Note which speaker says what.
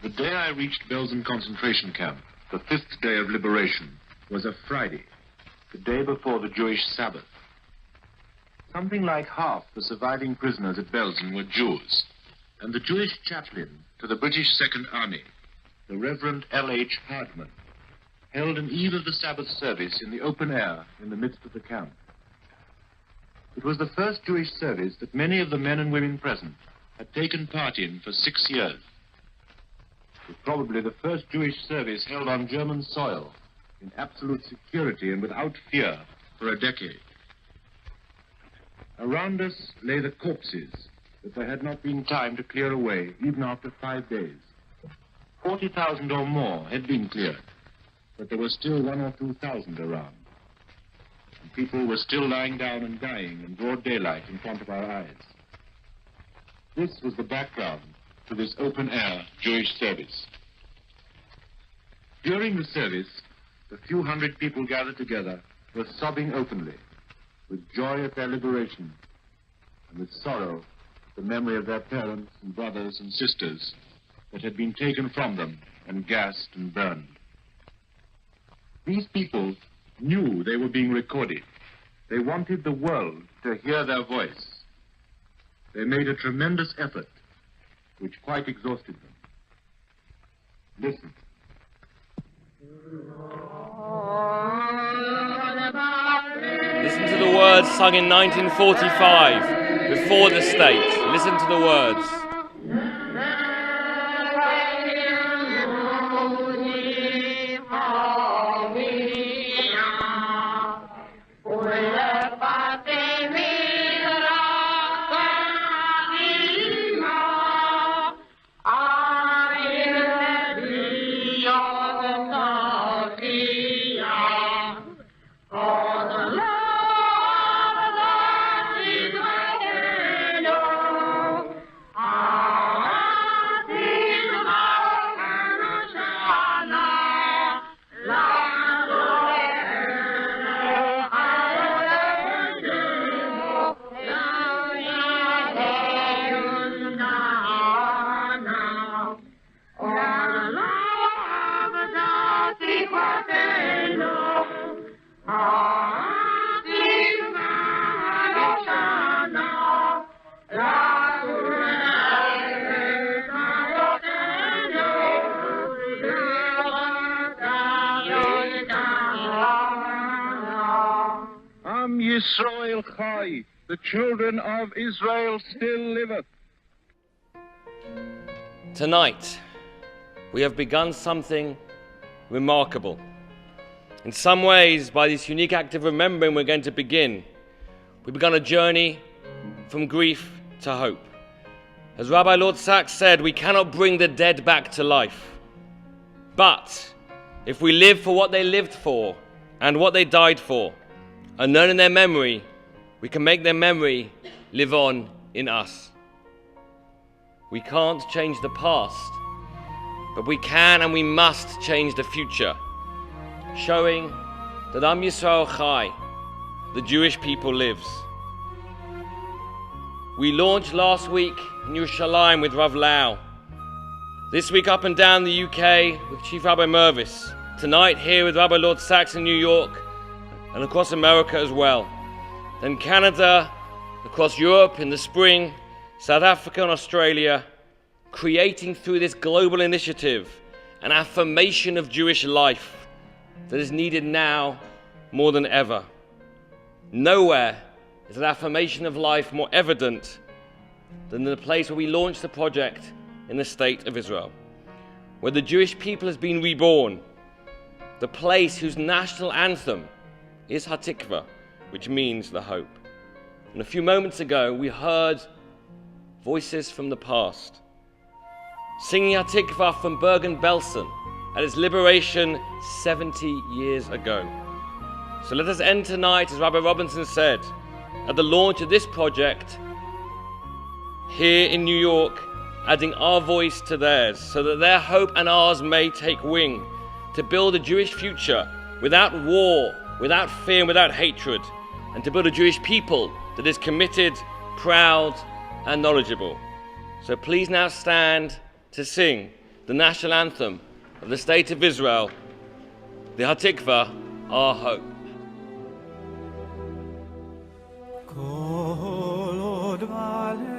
Speaker 1: The day I reached Belsen concentration camp, the 5th day of liberation, was a Friday, the day before the Jewish Sabbath. Something like half the surviving prisoners at Belsen were Jews, and the Jewish chaplain to the British Second Army, the Reverend L.H. Hardman, held an eve of the Sabbath service in the open air in the midst of the camp. It was the first Jewish service that many of the men and women present had taken part in for 6 years. It was probably the first Jewish service held on German soil in absolute security and without fear for a decade. Around us lay the corpses that there had not been time to clear away even after 5 days. 40,000 or more had been cleared, but there were still 1,000 or 2,000 around. And people were still lying down and dying in broad daylight in front of our eyes. This was the background to this open-air Jewish service. During the service, the few hundred people gathered together were sobbing openly, with joy at their liberation, and with sorrow at the memory of their parents and brothers and sisters that had been taken from them and gassed and burned. These people knew they were being recorded. They wanted the world to hear their voice. They made a tremendous effort, which quite exhausted them. Listen.
Speaker 2: Listen to the words sung in 1945, before the state. Listen to the words.
Speaker 3: Yisrael Chai, the children of Israel still liveth.
Speaker 2: Tonight, we have begun something remarkable. In some ways, by this unique act of remembering we're going to begin, we've begun a journey from grief to hope. As Rabbi Lord Sachs said, we cannot bring the dead back to life. But if we live for what they lived for and what they died for, and learn in their memory, we can make their memory live on in us. We can't change the past, but we can and we must change the future, showing that Am Yisrael Chai, the Jewish people, lives. We launched last week in Yerushalayim with Rav Lau. This week up and down the UK with Chief Rabbi Mervis. Tonight here with Rabbi Lord Sachs in New York, and across America as well. Then Canada, across Europe in the spring, South Africa and Australia, creating through this global initiative an affirmation of Jewish life that is needed now more than ever. Nowhere is an affirmation of life more evident than in the place where we launched the project in the state of Israel, where the Jewish people has been reborn, the place whose national anthem is Hatikva, which means the hope. And a few moments ago, we heard voices from the past, singing Hatikva from Bergen-Belsen at its liberation 70 years ago. So let us end tonight, as Rabbi Robinson said, at the launch of this project here in New York, adding our voice to theirs, so that their hope and ours may take wing, to build a Jewish future without war, without fear and without hatred, and to build a Jewish people that is committed, proud and knowledgeable. So please now stand to sing the national anthem of the State of Israel, the Hatikva, our hope.
Speaker 4: Kol od